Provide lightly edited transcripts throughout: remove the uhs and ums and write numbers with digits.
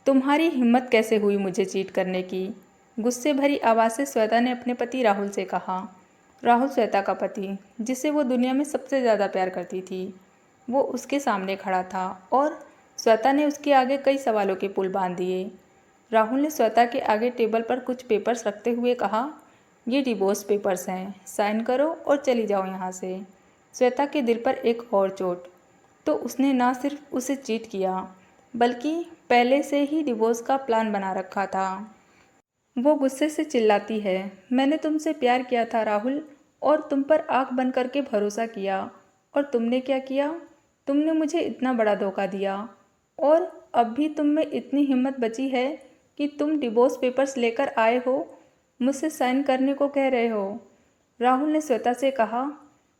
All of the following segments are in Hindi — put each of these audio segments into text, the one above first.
तुम्हारी हिम्मत कैसे हुई मुझे चीट करने की? गुस्से भरी आवाज़ से श्वेता ने अपने पति राहुल से कहा। राहुल श्वेता का पति, जिसे वो दुनिया में सबसे ज़्यादा प्यार करती थी, वो उसके सामने खड़ा था और श्वेता ने उसके आगे कई सवालों के पुल बांध दिए। राहुल ने श्वेता के आगे टेबल पर कुछ पेपर्स रखते हुए कहा, ये डिवोर्स पेपर्स हैं, साइन करो और चली जाओ यहाँ से। श्वेता के दिल पर एक और चोट। तो उसने ना सिर्फ उसे चीट किया, बल्कि पहले से ही डिवोर्स का प्लान बना रखा था। वो गुस्से से चिल्लाती है, मैंने तुमसे प्यार किया था राहुल, और तुम पर आँख बंद करके भरोसा किया, और तुमने क्या किया? तुमने मुझे इतना बड़ा धोखा दिया, और अब भी तुम में इतनी हिम्मत बची है कि तुम डिवोर्स पेपर्स लेकर आए हो, मुझसे साइन करने को कह रहे हो। राहुल ने श्वेता से कहा,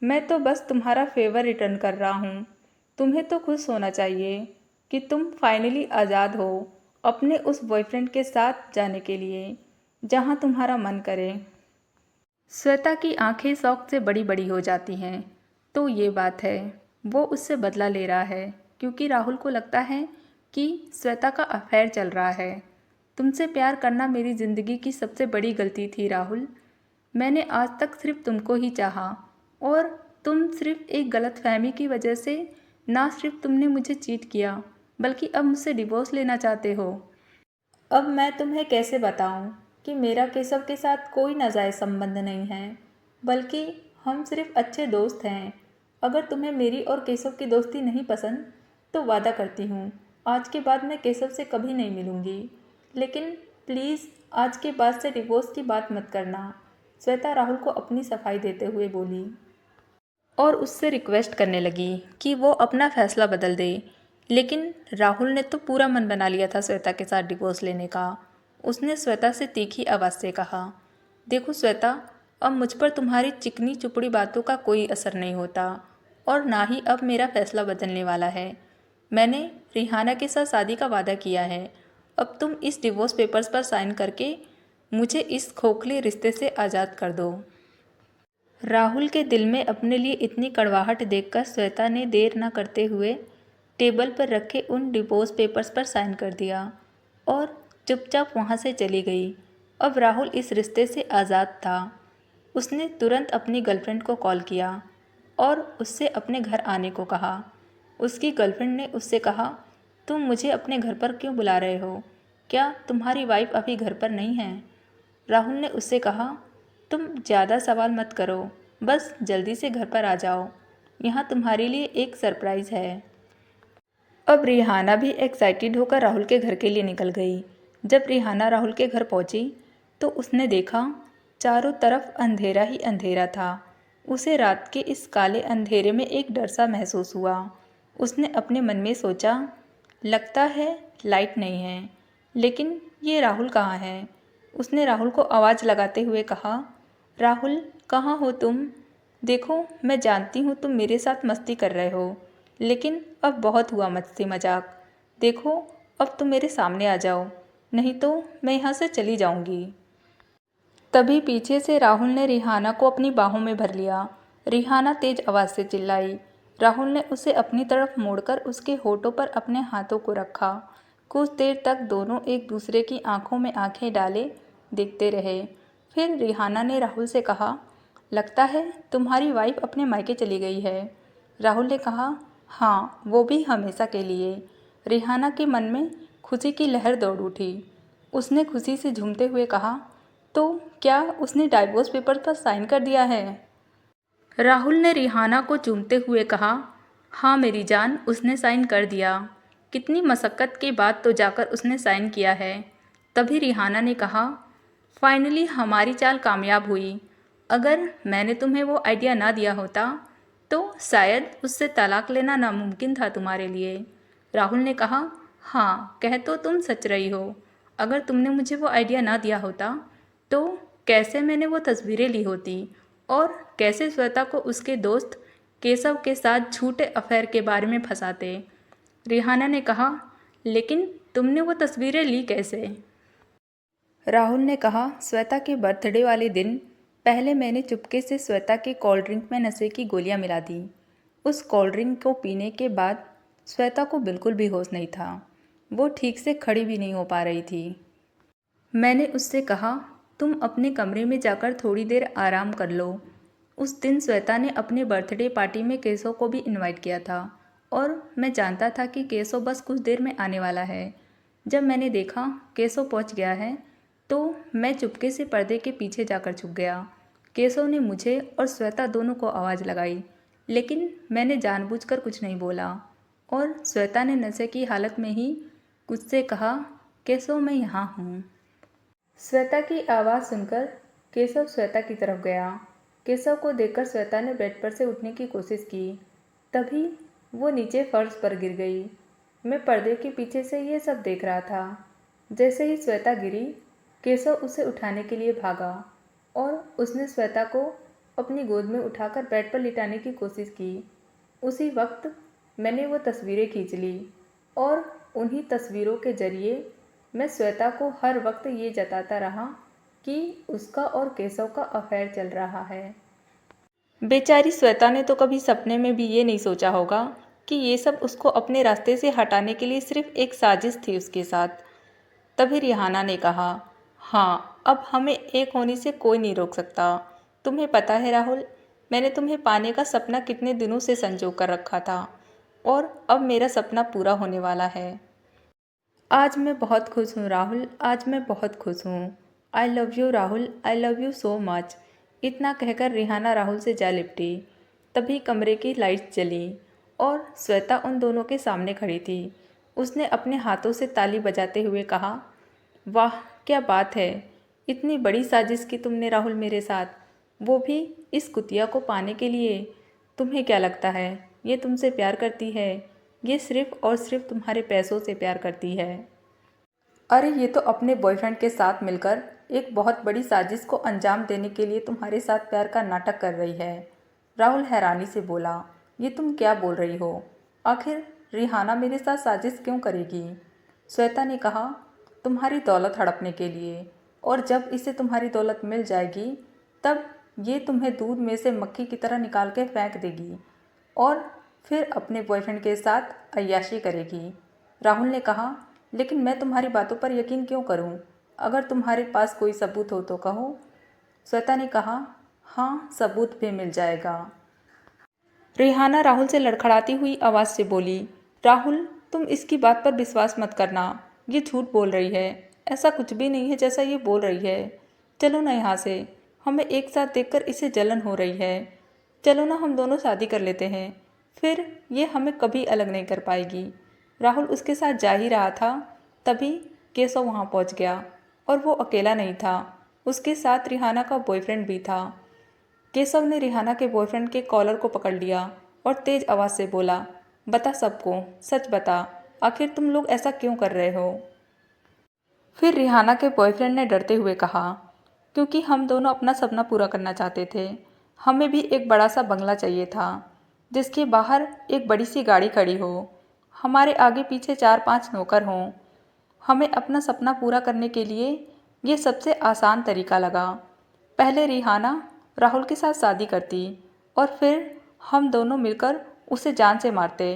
मैं तो बस तुम्हारा फेवर रिटर्न कर रहा हूँ। तुम्हें तो खुश होना चाहिए कि तुम फाइनली आज़ाद हो अपने उस बॉयफ्रेंड के साथ जाने के लिए जहाँ तुम्हारा मन करे। श्वेता की आंखें शौक से बड़ी बड़ी हो जाती हैं। तो ये बात है, वो उससे बदला ले रहा है क्योंकि राहुल को लगता है कि श्वेता का अफेयर चल रहा है। तुमसे प्यार करना मेरी ज़िंदगी की सबसे बड़ी गलती थी राहुल। मैंने आज तक सिर्फ तुमको ही चाहा, और तुम सिर्फ एक गलतफहमी की वजह से ना सिर्फ तुमने मुझे चीट किया, बल्कि अब मुझसे डिवोर्स लेना चाहते हो। अब मैं तुम्हें कैसे बताऊं कि मेरा केशव के साथ कोई नाजायज़ संबंध नहीं है, बल्कि हम सिर्फ अच्छे दोस्त हैं। अगर तुम्हें मेरी और केशव की दोस्ती नहीं पसंद, तो वादा करती हूँ आज के बाद मैं केशव से कभी नहीं मिलूँगी। लेकिन प्लीज़ आज के बाद से डिवोर्स की बात मत करना, श्वेता राहुल को अपनी सफाई देते हुए बोली, और उससे रिक्वेस्ट करने लगी कि वो अपना फैसला बदल दे। लेकिन राहुल ने तो पूरा मन बना लिया था श्वेता के साथ डिवोर्स लेने का। उसने श्वेता से तीखी आवाज़ से कहा, देखो श्वेता, अब मुझ पर तुम्हारी चिकनी चुपड़ी बातों का कोई असर नहीं होता, और ना ही अब मेरा फैसला बदलने वाला है। मैंने रिहाना के साथ शादी का वादा किया है। अब तुम इस डिवोर्स पेपर्स पर साइन करके मुझे इस खोखले रिश्ते से आज़ाद कर दो। राहुल के दिल में अपने लिए इतनी कड़वाहट देखकर श्वेता ने देर न करते हुए टेबल पर रखे उन डिवोर्स पेपर्स पर साइन कर दिया और चुपचाप वहाँ से चली गई। अब राहुल इस रिश्ते से आज़ाद था। उसने तुरंत अपनी गर्लफ्रेंड को कॉल किया और उससे अपने घर आने को कहा। उसकी गर्लफ्रेंड ने उससे कहा, तुम मुझे अपने घर पर क्यों बुला रहे हो? क्या तुम्हारी वाइफ अभी घर पर नहीं है? राहुल ने उससे कहा, तुम ज़्यादा सवाल मत करो, बस जल्दी से घर पर आ जाओ, यहाँ तुम्हारे लिए एक सरप्राइज़ है। अब रिहाना भी एक्साइटेड होकर राहुल के घर के लिए निकल गई। जब रिहाना राहुल के घर पहुंची तो उसने देखा चारों तरफ अंधेरा ही अंधेरा था। उसे रात के इस काले अंधेरे में एक डर सा महसूस हुआ। उसने अपने मन में सोचा, लगता है लाइट नहीं है, लेकिन ये राहुल कहाँ है? उसने राहुल को आवाज़ लगाते हुए कहा, राहुल कहाँ हो तुम? देखो, मैं जानती हूँ तुम मेरे साथ मस्ती कर रहे हो, लेकिन अब बहुत हुआ मस्ती मजाक। देखो, अब तुम मेरे सामने आ जाओ, नहीं तो मैं यहाँ से चली जाऊँगी। तभी पीछे से राहुल ने रिहाना को अपनी बाहों में भर लिया। रिहाना तेज आवाज़ से चिल्लाई। राहुल ने उसे अपनी तरफ मोड़कर उसके होठों पर अपने हाथों को रखा। कुछ देर तक दोनों एक दूसरे की आंखों में आंखें डाले देखते रहे। फिर रिहाना ने राहुल से कहा, लगता है तुम्हारी वाइफ अपने मायके चली गई है। राहुल ने कहा, हाँ, वो भी हमेशा के लिए। रिहाना के मन में खुशी की लहर दौड़ उठी। उसने खुशी से झूमते हुए कहा, तो क्या उसने डाइवोर्स पेपर पर साइन कर दिया है? राहुल ने रिहाना को चूमते हुए कहा, हाँ मेरी जान, उसने साइन कर दिया। कितनी मशक्क़त के बाद तो जाकर उसने साइन किया है। तभी रिहाना ने कहा, फाइनली हमारी चाल कामयाब हुई। अगर मैंने तुम्हें वो आइडिया ना दिया होता तो शायद उससे तलाक लेना नामुमकिन था तुम्हारे लिए। राहुल ने कहा, हाँ, कह तो तुम सच रही हो। अगर तुमने मुझे वो आइडिया ना दिया होता तो कैसे मैंने वो तस्वीरें ली होती, और कैसे श्वेता को उसके दोस्त केशव के साथ झूठे अफेयर के बारे में फंसाते। रिहाना ने कहा, लेकिन तुमने वो तस्वीरें ली कैसे? राहुल ने कहा, श्वेता के बर्थडे वाले दिन पहले मैंने चुपके से श्वेता के कोल्ड ड्रिंक में नशे की गोलियां मिला दी। उस कोल्ड ड्रिंक को पीने के बाद श्वेता को बिल्कुल भी होश नहीं था। वो ठीक से खड़ी भी नहीं हो पा रही थी। मैंने उससे कहा, तुम अपने कमरे में जाकर थोड़ी देर आराम कर लो। उस दिन श्वेता ने अपने बर्थडे पार्टी में केशव को भी इनवाइट किया था और मैं जानता था कि केशव बस कुछ देर में आने वाला है। जब मैंने देखा केशव पहुंच गया है तो मैं चुपके से पर्दे के पीछे जाकर छुप गया। केशव ने मुझे और श्वेता दोनों को आवाज़ लगाई, लेकिन मैंने जानबूझकर कुछ नहीं बोला और श्वेता ने नशे की हालत में ही मुझसे कहा, केशव मैं यहाँ हूँ। श्वेता की आवाज़ सुनकर केशव श्वेता की तरफ गया। केशव को देखकर श्वेता ने बेड पर से उठने की कोशिश की, तभी वो नीचे फर्श पर गिर गई। मैं पर्दे के पीछे से ये सब देख रहा था। जैसे ही श्वेता गिरी, केशव उसे उठाने के लिए भागा और उसने श्वेता को अपनी गोद में उठाकर बेड पर लिटाने की कोशिश की। उसी वक्त मैंने वो तस्वीरें खींच ली और उन्हीं तस्वीरों के जरिए मैं श्वेता को हर वक्त ये जताता रहा कि उसका और केशव का अफेयर चल रहा है। बेचारी श्वेता ने तो कभी सपने में भी ये नहीं सोचा होगा कि ये सब उसको अपने रास्ते से हटाने के लिए सिर्फ एक साजिश थी उसके साथ। तभी रिहाना ने कहा, हाँ, अब हमें एक होने से कोई नहीं रोक सकता। तुम्हें पता है राहुल, मैंने तुम्हें पाने का सपना कितने दिनों से संजो कर रखा था और अब मेरा सपना पूरा होने वाला है। आज मैं बहुत खुश हूँ राहुल, आज मैं बहुत खुश हूँ। I love you Rahul, I love you so much. इतना कहकर रिहाना राहुल से जा लिपटी। तभी कमरे की लाइट्स जली और श्वेता उन दोनों के सामने खड़ी थी। उसने अपने हाथों से ताली बजाते हुए कहा, वाह क्या बात है, इतनी बड़ी साजिश की तुमने राहुल मेरे साथ, वो भी इस कुतिया को पाने के लिए। तुम्हें क्या लगता है ये तुमसे प्यार करती है? ये सिर्फ और सिर्फ तुम्हारे पैसों से प्यार करती है। अरे ये तो अपने बॉयफ्रेंड के साथ मिलकर एक बहुत बड़ी साजिश को अंजाम देने के लिए तुम्हारे साथ प्यार का नाटक कर रही है। राहुल हैरानी से बोला, ये तुम क्या बोल रही हो? आखिर रिहाना मेरे साथ साजिश क्यों करेगी? श्वेता ने कहा, तुम्हारी दौलत हड़पने के लिए, और जब इसे तुम्हारी दौलत मिल जाएगी तब ये तुम्हें दूध में से मक्खी की तरह निकाल के फेंक देगी और फिर अपने बॉयफ्रेंड के साथ अय्याशी करेगी। राहुल ने कहा, लेकिन मैं तुम्हारी बातों पर यकीन क्यों करूं? अगर तुम्हारे पास कोई सबूत हो तो कहो। श्वेता ने कहा, हाँ, सबूत भी मिल जाएगा। रिहाना राहुल से लड़खड़ाती हुई आवाज़ से बोली, राहुल तुम इसकी बात पर विश्वास मत करना, ये झूठ बोल रही है। ऐसा कुछ भी नहीं है जैसा ये बोल रही है। चलो ना यहाँ से, हमें एक साथ देखकर इसे जलन हो रही है। चलो ना हम दोनों शादी कर लेते हैं, फिर ये हमें कभी अलग नहीं कर पाएगी। राहुल उसके साथ जा ही रहा था, तभी केशव वहाँ पहुँच गया और वो अकेला नहीं था, उसके साथ रिहाना का बॉयफ्रेंड भी था। केशव ने रिहाना के बॉयफ्रेंड के कॉलर को पकड़ लिया और तेज आवाज़ से बोला, बता सबको, सच बता, आखिर तुम लोग ऐसा क्यों कर रहे हो? फिर रिहाना के बॉयफ्रेंड ने डरते हुए कहा, क्योंकि हम दोनों अपना सपना पूरा करना चाहते थे। हमें भी एक बड़ा सा बंगला चाहिए था जिसके बाहर एक बड़ी सी गाड़ी खड़ी हो, हमारे आगे पीछे 4-5 नौकर हों। हमें अपना सपना पूरा करने के लिए ये सबसे आसान तरीका लगा। पहले रिहाना राहुल के साथ शादी करती और फिर हम दोनों मिलकर उसे जान से मारते।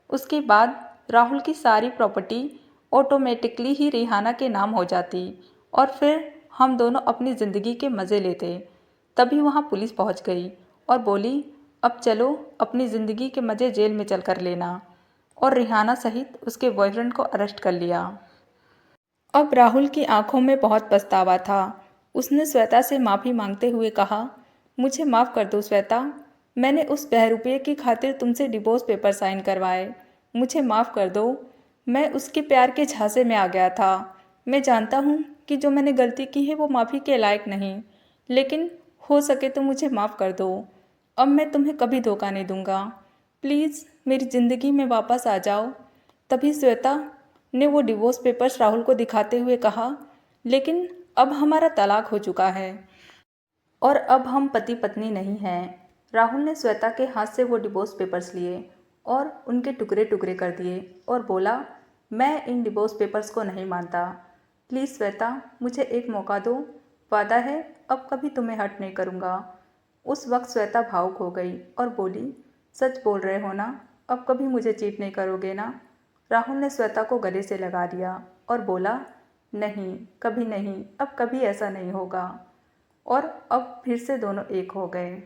उसके बाद राहुल की सारी प्रॉपर्टी ऑटोमेटिकली ही रिहाना के नाम हो जाती और फिर हम दोनों अपनी ज़िंदगी के मज़े लेते। तभी वहाँ पुलिस पहुँच गई और बोली, अब चलो अपनी ज़िंदगी के मज़े जेल में चल कर लेना, और रिहाना सहित उसके बॉयफ्रेंड को अरेस्ट कर लिया। अब राहुल की आंखों में बहुत पछतावा था। उसने श्वेता से माफ़ी मांगते हुए कहा, मुझे माफ़ कर दो श्वेता, मैंने उस बहरूपे की खातिर तुमसे डिवोर्स पेपर साइन करवाए। मुझे माफ़ कर दो, मैं उसके प्यार के झांसे में आ गया था। मैं जानता हूँ कि जो मैंने गलती की है वो माफ़ी के लायक नहीं, लेकिन हो सके तो मुझे माफ़ कर दो। अब मैं तुम्हें कभी धोखा नहीं दूंगा। प्लीज़ मेरी ज़िंदगी में वापस आ जाओ। तभी श्वेता ने वो डिवोर्स पेपर्स राहुल को दिखाते हुए कहा, लेकिन अब हमारा तलाक हो चुका है और अब हम पति पत्नी नहीं हैं। राहुल ने श्वेता के हाथ से वो डिवोर्स पेपर्स लिए और उनके टुकड़े टुकड़े कर दिए और बोला, मैं इन डिवोर्स पेपर्स को नहीं मानता। प्लीज़ श्वेता, मुझे एक मौका दो, वादा है अब कभी तुम्हें हर्ट नहीं करूँगा। उस वक्त श्वेता भावुक हो गई और बोली, सच बोल रहे हो ना? अब कभी मुझे चीट नहीं करोगे ना? राहुल ने श्वेता को गले से लगा लिया और बोला, नहीं, कभी नहीं, अब कभी ऐसा नहीं होगा। और अब फिर से दोनों एक हो गए।